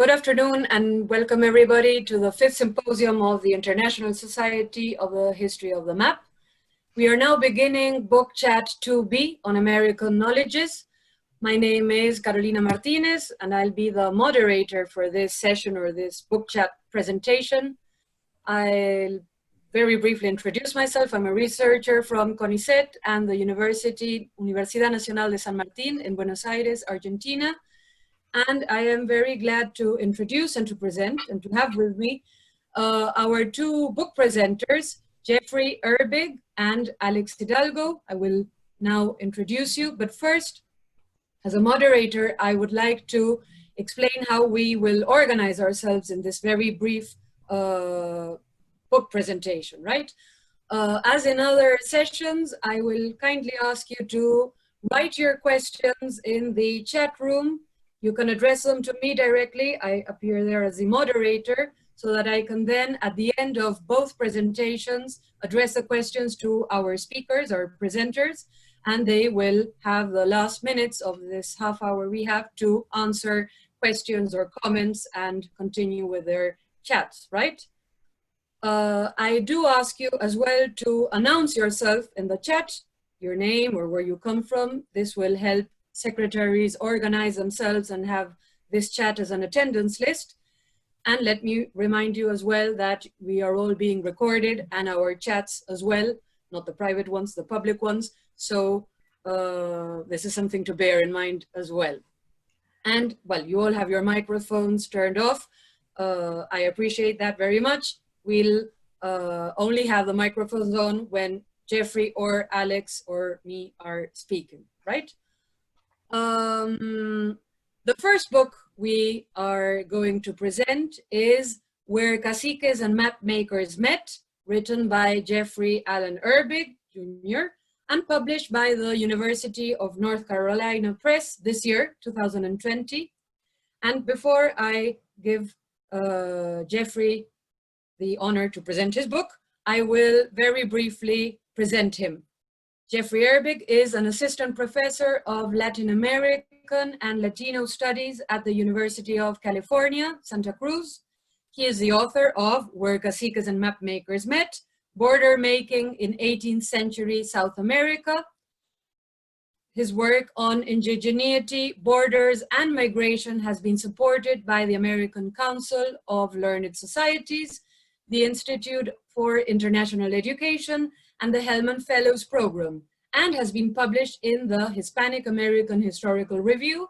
Good afternoon and welcome everybody to the 5th Symposium of the International Society of the History of the Map. We are now beginning Book Chat 2B on American Knowledges. My name is Carolina Martinez and I'll be the moderator for this session or this book chat presentation. I'll very briefly introduce myself. I'm a researcher from CONICET and the Universidad Nacional de San Martín in Buenos Aires, Argentina. And I am very glad to introduce and to present and to have with me our two book presenters, Jeffrey Erbig and Alex Hidalgo. I will now introduce you, but first, as a moderator, I would like to explain how we will organize ourselves in this very brief book presentation, right? As in other sessions, I will kindly ask you to write your questions in the chat room. You can address them to me directly. I appear there as the moderator so that I can then, at the end of both presentations, address the questions to our speakers, our presenters, and they will have the last minutes of this half hour we have to answer questions or comments and continue with their chats, right? I do ask you as well to announce yourself in the chat, your name or where you come from. This will help secretaries organize themselves and have this chat as an attendance list. And let me remind you as well that we are all being recorded and our chats as well, not the private ones, the public ones. So this is something to bear in mind as well. And well, you all have your microphones turned off. I appreciate that very much. We'll only have the microphones on when Jeffrey or Alex or me are speaking, right? The first book we are going to present is Where Caciques and Mapmakers Met, written by Jeffrey Allen Erbig, Jr., and published by the University of North Carolina Press this year, 2020. And before I give Jeffrey the honor to present his book, I will very briefly present him. Jeffrey Erbig is an assistant professor of Latin American and Latino studies at the University of California, Santa Cruz. He is the author of Where Caciques and Mapmakers Met, Border Making in 18th Century South America. His work on indigeneity, borders, and migration has been supported by the American Council of Learned Societies, the Institute for International Education, and the Hellman Fellows Program, and has been published in the Hispanic American Historical Review,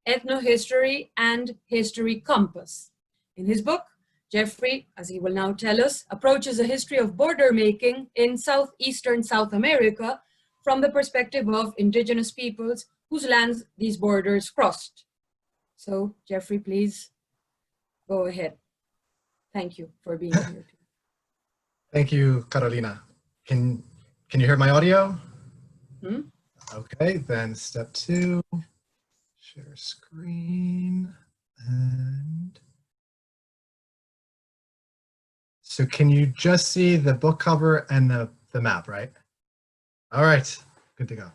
Ethnohistory, and History Compass. In his book, Jeffrey, as he will now tell us, approaches a history of border making in southeastern South America from the perspective of indigenous peoples whose lands these borders crossed. So, Jeffrey, please go ahead. Thank you for being here. Thank you, Carolina. Can you hear my audio? Hmm? Okay, then step 2, share screen. And so can you just see the book cover and the map, right? All right, good to go.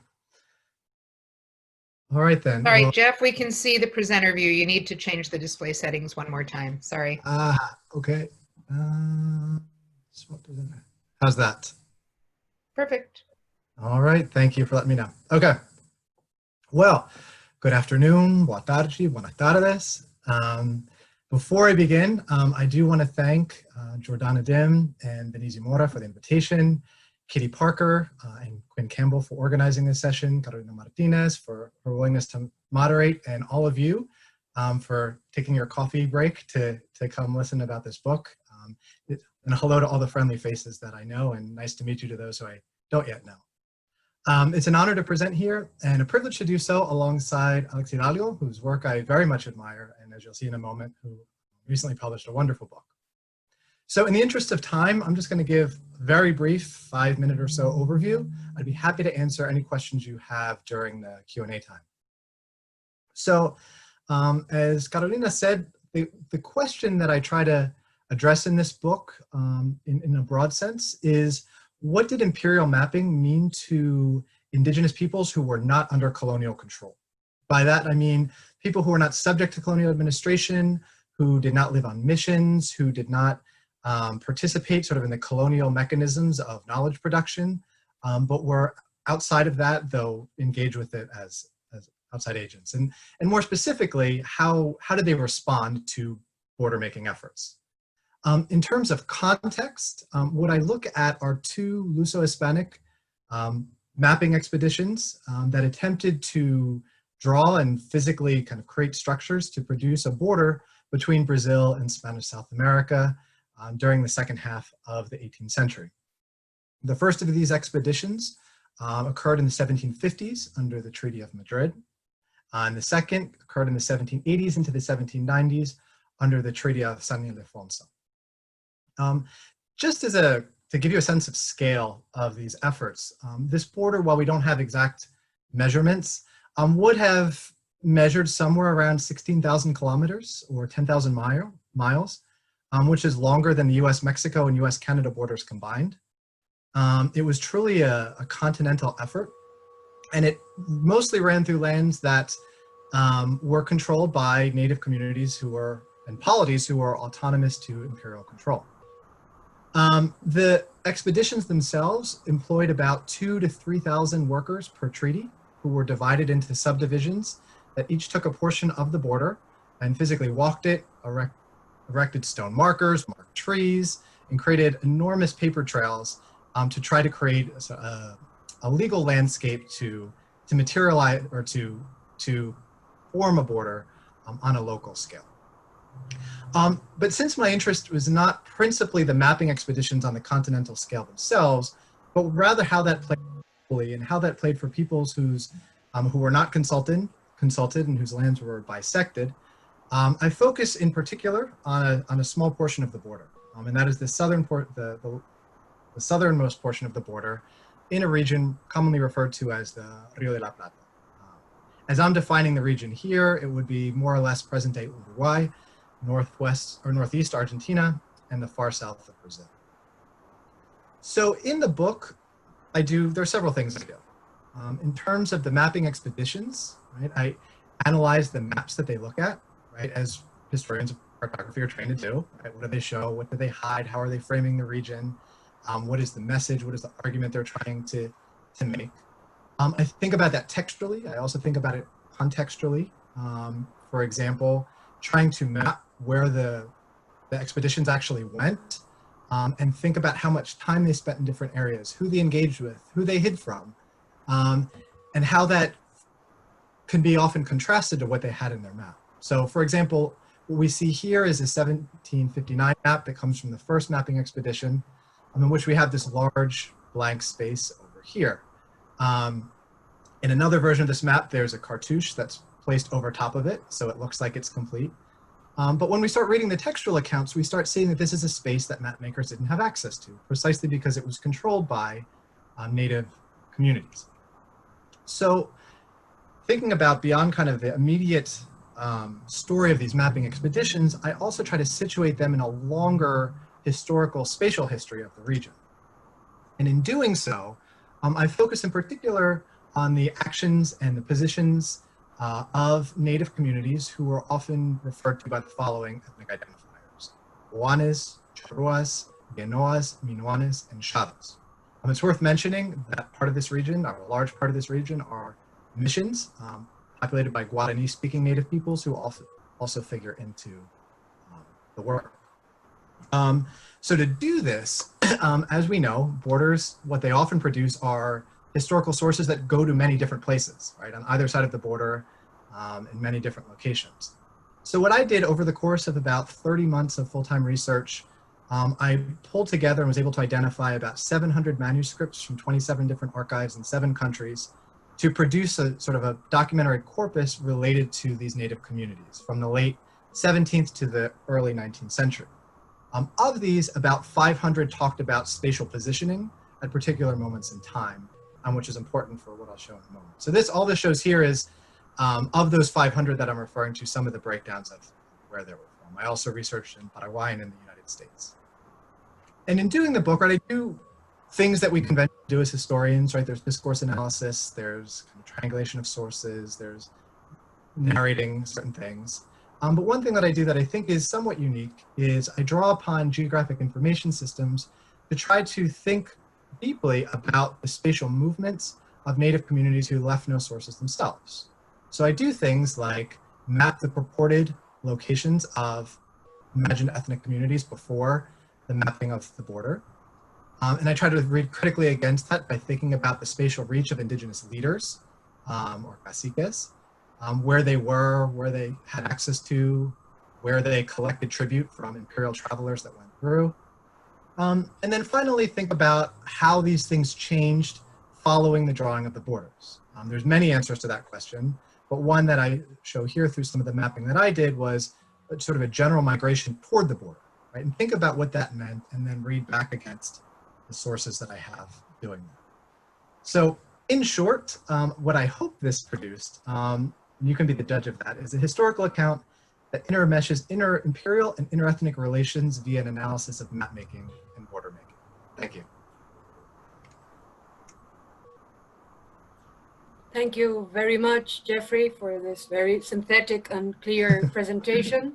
All right then. Sorry, well, Jeff, we can see the presenter view. You need to change the display settings one more time. Sorry. Okay. How's that? Perfect. All right, thank you for letting me know. Okay, well, good afternoon, boa tarde, buenas tardes. Before I begin, I do want to thank Jordana Dim and Denise Mora for the invitation, Kitty Parker and Quinn Campbell for organizing this session, Carolina Martinez for her willingness to moderate, and all of you for taking your coffee break to come listen about this book. And hello to all the friendly faces that I know, and nice to meet you to those who I don't yet know. It's an honor to present here and a privilege to do so alongside Alex Hidalgo, whose work I very much admire, and as you'll see in a moment, who recently published a wonderful book. So in the interest of time, I'm just going to give a very brief 5-minute or so overview. I'd be happy to answer any questions you have during the Q&A time. So as Carolina said, the question that I try to address in this book in a broad sense is, what did imperial mapping mean to indigenous peoples who were not under colonial control? By that I mean people who were not subject to colonial administration, who did not live on missions, who did not participate sort of in the colonial mechanisms of knowledge production, but were outside of that, though engaged with it as outside agents. And more specifically, how did they respond to border making efforts? In terms of context, what I look at are two Luso-Hispanic mapping expeditions that attempted to draw and physically kind of create structures to produce a border between Brazil and Spanish South America during the second half of the 18th century. The first of these expeditions occurred in the 1750s under the Treaty of Madrid. And the second occurred in the 1780s into the 1790s under the Treaty of San Ildefonso. Just to give you a sense of scale of these efforts, this border, while we don't have exact measurements, would have measured somewhere around 16,000 kilometers or 10,000 miles, which is longer than the US-Mexico and US-Canada borders combined. It was truly a continental effort, and it mostly ran through lands that were controlled by native communities and polities who were autonomous to imperial control. The expeditions themselves employed about 2,000 to 3,000 workers per treaty, who were divided into subdivisions that each took a portion of the border and physically walked it, erected stone markers, marked trees, and created enormous paper trails to try to create a legal landscape to materialize or to form a border on a local scale. But since my interest was not principally the mapping expeditions on the continental scale themselves, but rather how that played and how that played for peoples who were not consulted and whose lands were bisected, I focus in particular on a small portion of the border, and that is the southernmost portion of the border in a region commonly referred to as the Rio de la Plata. As I'm defining the region here, it would be more or less present-day Uruguay, northwest or northeast Argentina, and the far south of Brazil. So in the book, there are several things I do. In terms of the mapping expeditions, right, I analyze the maps that they look at, right, as historians of cartography are trained to do. Right? What do they show? What do they hide? How are they framing the region? What is the message? What is the argument they're trying to make? I think about that textually. I also think about it contextually. For example, trying to map where the expeditions actually went, and think about how much time they spent in different areas, who they engaged with, who they hid from, and how that can be often contrasted to what they had in their map. So for example, what we see here is a 1759 map that comes from the first mapping expedition, in which we have this large blank space over here. In another version of this map, there's a cartouche that's placed over top of it, so it looks like it's complete. But when we start reading the textual accounts, we start seeing that this is a space that mapmakers didn't have access to, precisely because it was controlled by native communities. So thinking about beyond kind of the immediate story of these mapping expeditions, I also try to situate them in a longer historical spatial history of the region. And in doing so, I focus in particular on the actions and the positions of native communities who were often referred to by the following ethnic identifiers: Guanes, Charruas, Genoas, Minuanes, and Shados. It's worth mentioning that part of this region, or a large part of this region, are missions populated by Guarani-speaking native peoples who also figure into the work. So to do this, as we know, borders, what they often produce are historical sources that go to many different places, right, on either side of the border, in many different locations. So what I did over the course of about 30 months of full-time research, I pulled together and was able to identify about 700 manuscripts from 27 different archives in 7 countries to produce a sort of a documentary corpus related to these native communities from the late 17th to the early 19th century. Of these, about 500 talked about spatial positioning at particular moments in time, which is important for what I'll show in a moment. So all this shows here is, of those 500 that I'm referring to, some of the breakdowns of where they were from. I also researched in Paraguay and in the United States. And in doing the book, right, I do things that we conventionally do as historians, right? There's discourse analysis, there's kind of triangulation of sources, there's narrating certain things. But one thing that I do that I think is somewhat unique is I draw upon geographic information systems to try to think deeply about the spatial movements of Native communities who left no sources themselves. So I do things like map the purported locations of imagined ethnic communities before the mapping of the border. And I try to read critically against that by thinking about the spatial reach of indigenous leaders, or caciques, where they were, where they had access to, where they collected tribute from imperial travelers that went through. And then finally think about how these things changed following the drawing of the borders. There's many answers to that question, but one that I show here through some of the mapping that I did was sort of a general migration toward the border, right? And think about what that meant and then read back against the sources that I have doing that. So in short, what I hope this produced, you can be the judge of that, is a historical account that intermeshes inter-imperial and inter-ethnic relations via an analysis of map making and border making. Thank you. Thank you very much, Jeffrey, for this very synthetic and clear presentation.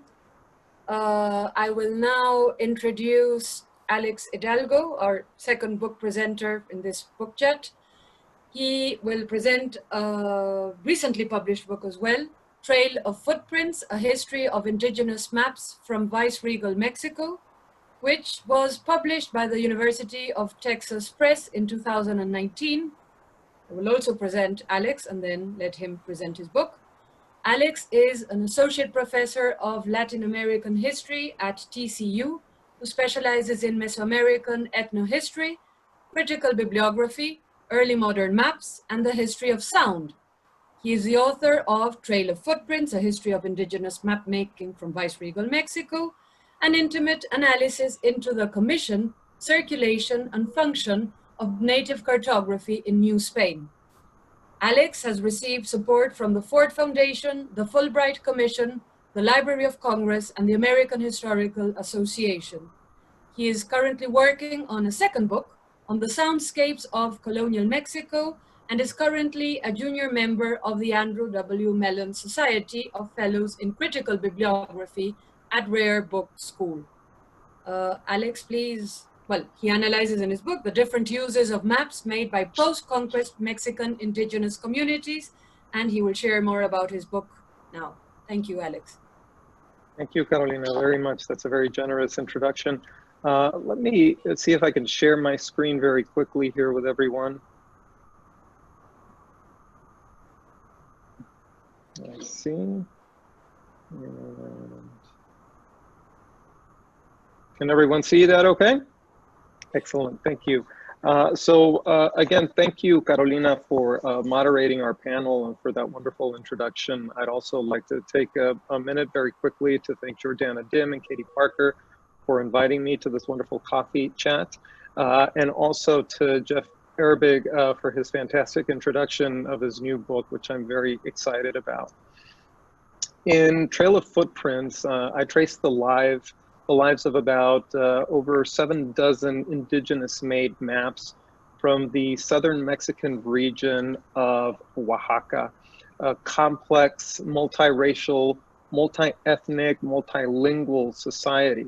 I will now introduce Alex Hidalgo, our second book presenter in this book chat. He will present a recently published book as well, Trail of Footprints, A History of Indigenous Maps from Viceregal Mexico, which was published by the University of Texas Press in 2019. I will also present Alex and then let him present his book. Alex is an associate professor of Latin American history at TCU, who specializes in Mesoamerican ethnohistory, critical bibliography, early modern maps, and the history of sound. He is the author of Trail of Footprints, A History of Indigenous Map Making from Viceregal Mexico, an intimate analysis into the commission, circulation, and function of native cartography in New Spain. Alex has received support from the Ford Foundation, the Fulbright Commission, the Library of Congress, and the American Historical Association. He is currently working on a second book on the soundscapes of colonial Mexico and is currently a junior member of the Andrew W. Mellon Society of Fellows in Critical Bibliography at Rare Book School. Alex, please. Well, he analyzes in his book the different uses of maps made by post-conquest Mexican indigenous communities, and he will share more about his book now. Thank you, Alex. Thank you, Carolina, very much. That's a very generous introduction. Let's see if I can share my screen very quickly here with everyone. Let's see. And can everyone see that okay? Excellent, thank you. Again, thank you, Carolina, for moderating our panel and for that wonderful introduction. I'd also like to take a minute very quickly to thank Jordana Dim and Katie Parker for inviting me to this wonderful coffee chat, and also to Jeff Erbig for his fantastic introduction of his new book, which I'm very excited about. In Trail of Footprints, I traced the lives of about over 7 dozen indigenous-made maps from the southern Mexican region of Oaxaca, a complex, multiracial, multi-ethnic, multilingual society.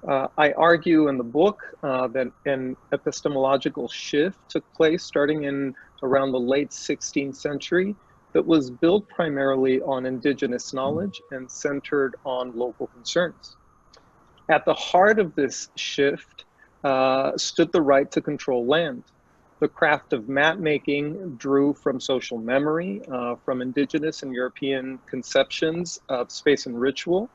I argue in the book that an epistemological shift took place starting in around the late 16th century that was built primarily on indigenous knowledge and centered on local concerns. At the heart of this shift stood the right to control land. The craft of map making drew from social memory, from indigenous and European conceptions of space and ritual,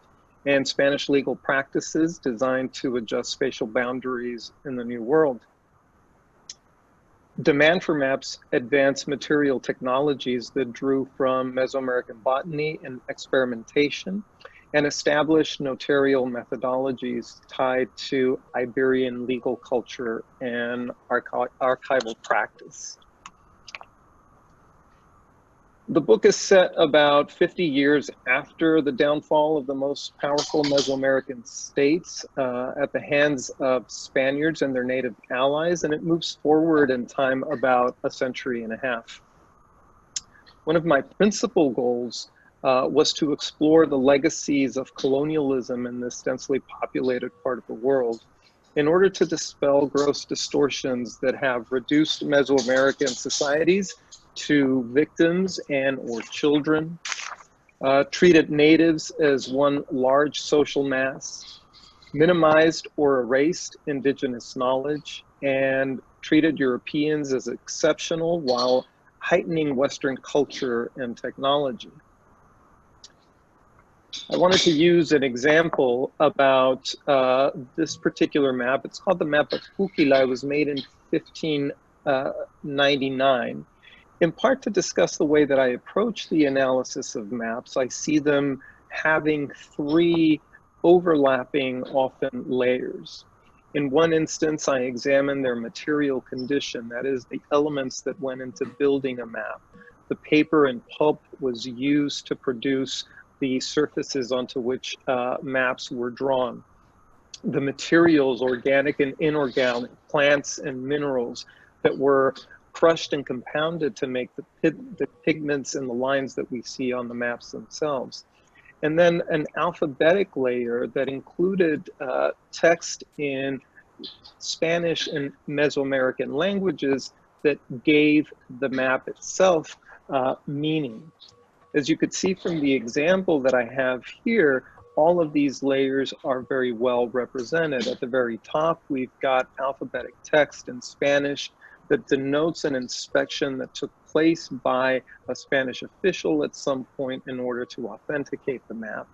and Spanish legal practices designed to adjust spatial boundaries in the New World. Demand for maps advanced material technologies that drew from Mesoamerican botany and experimentation, and established notarial methodologies tied to Iberian legal culture and archival practice. The book is set about 50 years after the downfall of the most powerful Mesoamerican states at the hands of Spaniards and their native allies, and it moves forward in time about a century and a half. One of my principal goals was to explore the legacies of colonialism in this densely populated part of the world in order to dispel gross distortions that have reduced Mesoamerican societies to victims and or children, treated natives as one large social mass, minimized or erased indigenous knowledge, and treated Europeans as exceptional while heightening Western culture and technology. I wanted to use an example about this particular map. It's called the map of Kukila. It was made in 1599. In part to discuss the way that I approach the analysis of maps. I see them having three overlapping, often, layers. In one instance, I examine their material condition, that is, the elements that went into building a map. The paper and pulp was used to produce the surfaces onto which maps were drawn. The materials, organic and inorganic, plants and minerals that were crushed and compounded to make the pigments and the lines that we see on the maps themselves. And then an alphabetic layer that included text in Spanish and Mesoamerican languages that gave the map itself meaning. As you could see from the example that I have here, all of these layers are very well represented. At the very top, we've got alphabetic text in Spanish that denotes an inspection that took place by a Spanish official at some point in order to authenticate the map.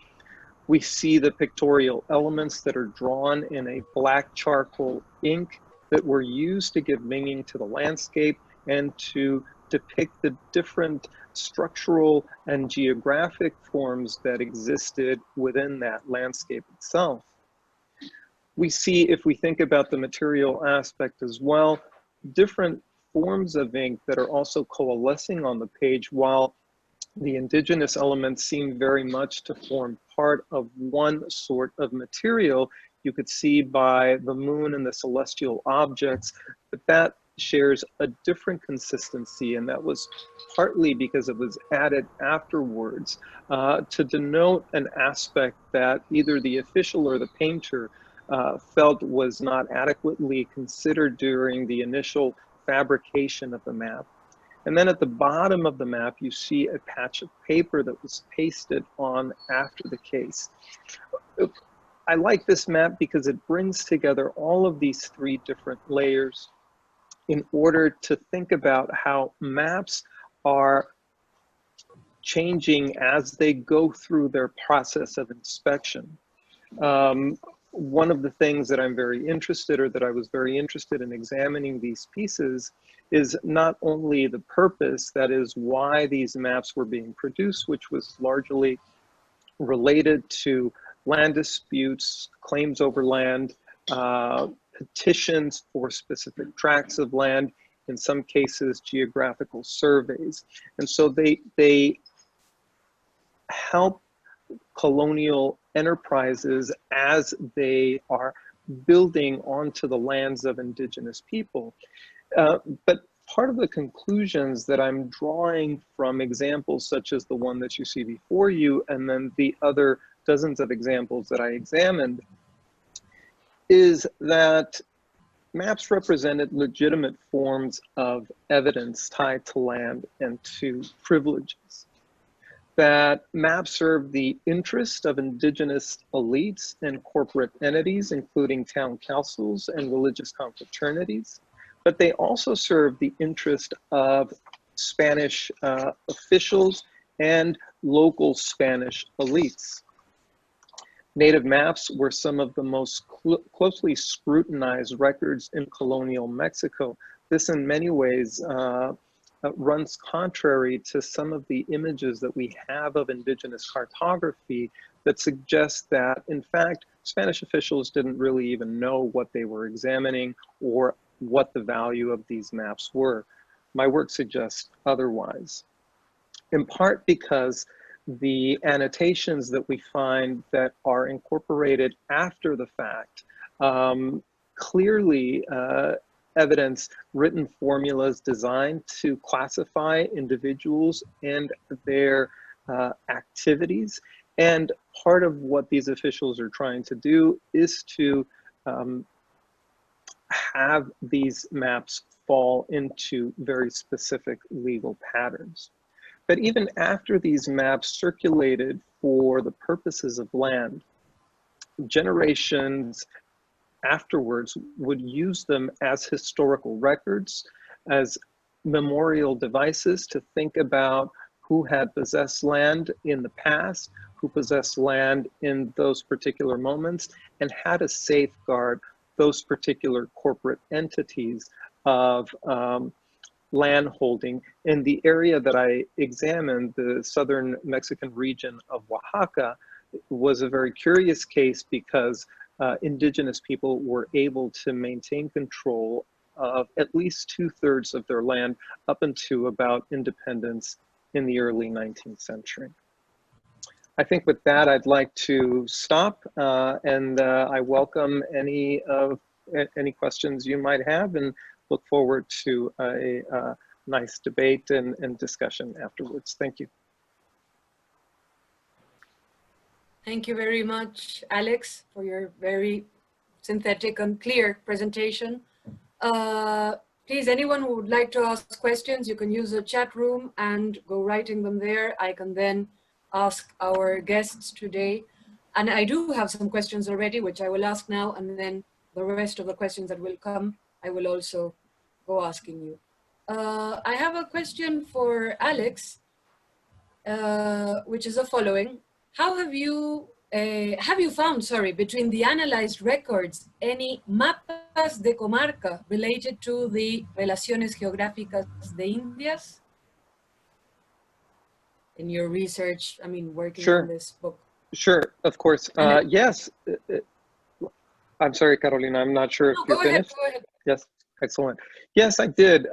We see the pictorial elements that are drawn in a black charcoal ink that were used to give meaning to the landscape and to depict the different structural and geographic forms that existed within that landscape itself. We see, if we think about the material aspect as well, different forms of ink that are also coalescing on the page, while the indigenous elements seem very much to form part of one sort of material. You could see by the moon and the celestial objects that shares a different consistency, and that was partly because it was added afterwards to denote an aspect that either the official or the painter felt was not adequately considered during the initial fabrication of the map. And then at the bottom of the map, you see a patch of paper that was pasted on after the case. I like this map because it brings together all of these three different layers in order to think about how maps are changing as they go through their process of inspection. One of the things that I'm very interested, or that I was very interested in examining these pieces, is not only the purpose, that is why these maps were being produced, which was largely related to land disputes, claims over land, petitions for specific tracts of land, in some cases geographical surveys. And so they help colonial enterprises as they are building onto the lands of indigenous people. But part of the conclusions that I'm drawing from examples such as the one that you see before you, and then the other dozens of examples that I examined, is that maps represented legitimate forms of evidence tied to land and to privileges. That maps served the interest of indigenous elites and corporate entities, including town councils and religious confraternities, but they also served the interest of Spanish officials and local Spanish elites. Native maps were some of the most closely scrutinized records in colonial Mexico. This in many ways runs contrary to some of the images that we have of indigenous cartography that suggest that, in fact, Spanish officials didn't really even know what they were examining or what the value of these maps were. My work suggests otherwise, in part because the annotations that we find that are incorporated after the fact clearly evidence written formulas designed to classify individuals and their activities. And part of what these officials are trying to do is to have these maps fall into very specific legal patterns. But even after these maps circulated for the purposes of land, generations afterwards would use them as historical records, as memorial devices to think about who had possessed land in the past, who possessed land in those particular moments, and how to safeguard those particular corporate entities of land holding. In the area that I examined, the southern Mexican region of Oaxaca, was a very curious case because indigenous people were able to maintain control of at least 2/3 of their land up until about independence in the early 19th century. I think with that, I'd like to stop and I welcome any questions you might have and look forward to a nice debate and discussion afterwards. Thank you. Thank you very much, Alex, for your very synthetic and clear presentation. Please, anyone who would like to ask questions, you can use the chat room and go writing them there. I can then ask our guests today. And I do have some questions already, which I will ask now, and then the rest of the questions that will come, I will also go asking you. I have a question for Alex, which is the following. How have you found, between the analyzed records, any mapas de comarca related to the Relaciones Geográficas de Indias? In your research, I mean, working on this book. Sure, of course. Yes. I'm sorry, Carolina, I'm not sure if you're finished. Go ahead. Yes, excellent. Yes, I did.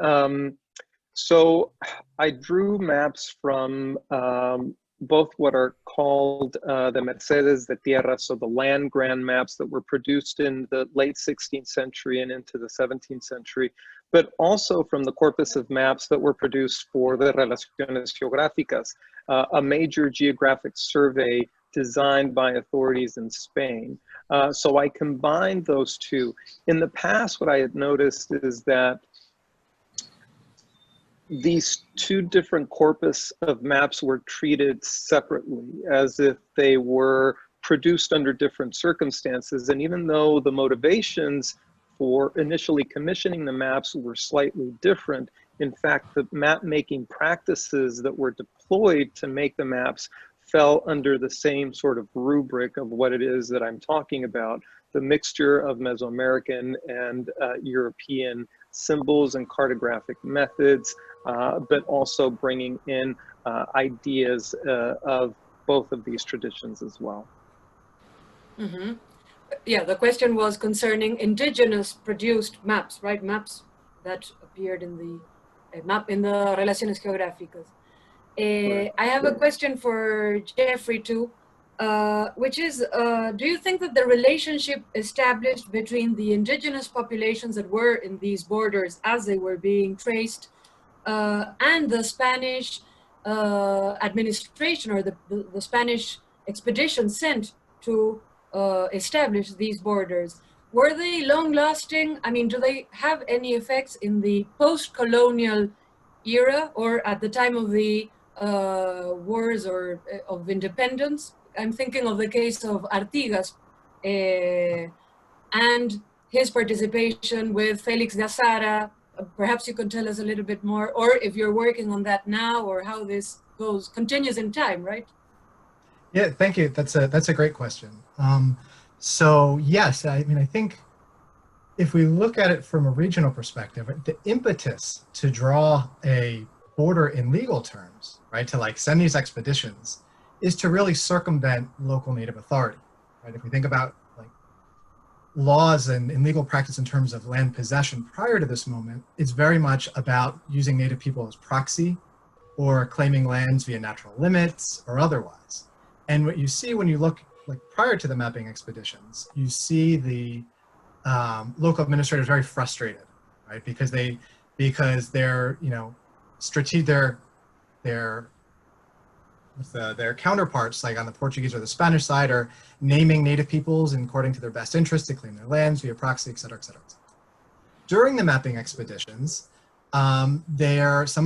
So I drew maps from both what are called the Mercedes de Tierra, so the land grant maps that were produced in the late 16th century and into the 17th century, but also from the corpus of maps that were produced for the Relaciones Geográficas, a major geographic survey designed by authorities in Spain. So I combined those two. In the past, what I had noticed is that these two different corpus of maps were treated separately, as if they were produced under different circumstances. And even though the motivations for initially commissioning the maps were slightly different, in fact, the map making practices that were deployed to make the maps fell under the same sort of rubric of what it is that I'm talking about, the mixture of Mesoamerican and European symbols and cartographic methods, but also bringing in ideas of both of these traditions as well. Mm-hmm. Yeah, the question was concerning indigenous produced maps, right? Maps that appeared in the map in the Relaciones Geográficas. I have a question for Jeffrey too, which is, do you think that the relationship established between the indigenous populations that were in these borders as they were being traced and the Spanish administration or the Spanish expedition sent to establish these borders, were they long-lasting? I mean, do they have any effects in the post-colonial era or at the time of the wars or of independence? I'm thinking of the case of Artigas and his participation with Felix de Azara. Perhaps you could tell us a little bit more, or if you're working on that now, or how this continues in time, right? Yeah, thank you. That's a great question. So yes, I mean, I think if we look at it from a regional perspective, the impetus to draw a border in legal terms, right, to like send these expeditions, is to really circumvent local native authority, right? If we think about like laws and legal practice in terms of land possession prior to this moment, it's very much about using native people as proxy or claiming lands via natural limits or otherwise. And what you see when you look like prior to the mapping expeditions, you see the local administrators very frustrated, right? Because they're, you know, their their counterparts, like on the Portuguese or the Spanish side, are naming native peoples according to their best interest to claim their lands via proxy, et cetera, et cetera, et cetera. During the mapping expeditions, some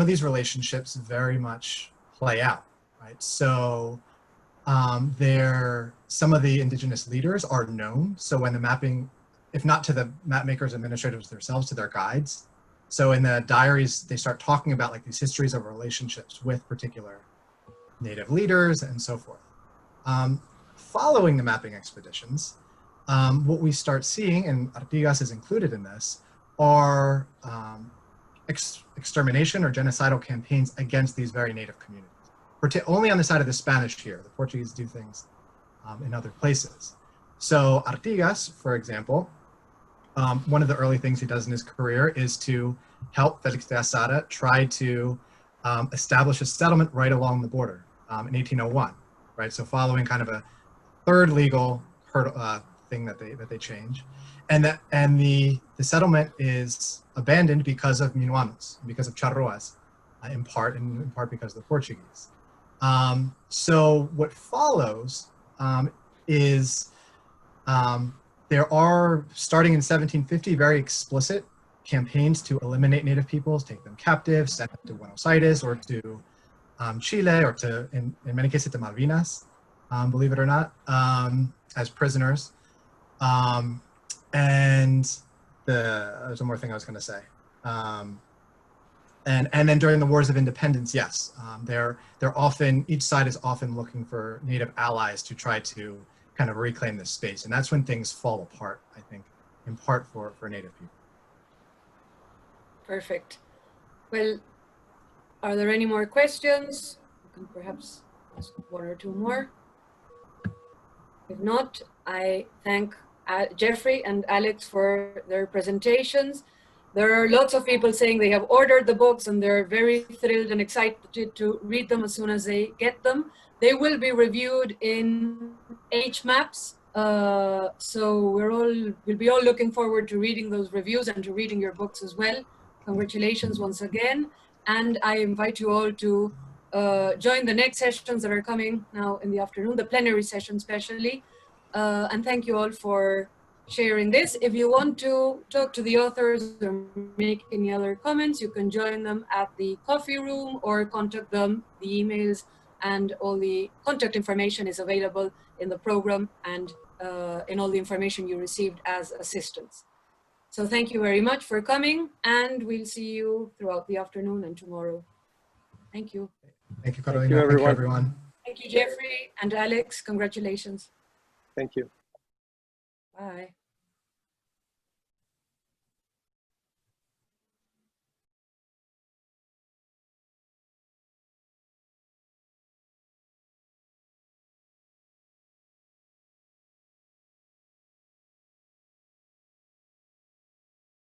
of these relationships very much play out, right? So some of the indigenous leaders are known. So when the mapping, if not to the map makers, administrators themselves, to their guides. So in the diaries, they start talking about like these histories of relationships with particular native leaders and so forth. Following the mapping expeditions, what we start seeing, and Artigas is included in this, are extermination or genocidal campaigns against these very native communities. Only on the side of the Spanish here. The Portuguese do things in other places. So Artigas, for example, one of the early things he does in his career is to help Felix de Azara try to establish a settlement right along the border in 1801, right? So following kind of a third legal thing that they change, and the settlement is abandoned because of Minuanos, because of Charroas, in part because of the Portuguese. So what follows is there are, starting in 1750, very explicit campaigns to eliminate native peoples, take them captive, send them to Buenos Aires or to Chile, or to, in many cases, to Malvinas, believe it or not, as prisoners. And there's one more thing I was going to say. And then during the Wars of Independence, yes, they're often, each side is often looking for native allies to try to kind of reclaim this space. And that's when things fall apart, I think, in part for native people. Perfect. Well, are there any more questions? You can perhaps ask one or two more. If not, I thank Jeffrey and Alex for their presentations. There are lots of people saying they have ordered the books and they're very thrilled and excited to read them as soon as they get them. They will be reviewed in ISHMaps. So we'll be all looking forward to reading those reviews and to reading your books as well. Congratulations once again. And I invite you all to join the next sessions that are coming now in the afternoon, the plenary session especially. And thank you all for sharing this. If you want to talk to the authors or make any other comments, you can join them at the coffee room or contact them. The emails and all the contact information is available in the program and in all the information you received as assistants. So thank you very much for coming, and we'll see you throughout the afternoon and tomorrow. Thank you. Thank you, Carolina. Thank you, everyone. Thank you, everyone. Thank you, Jeffrey and Alex. Congratulations. Thank you. Bye.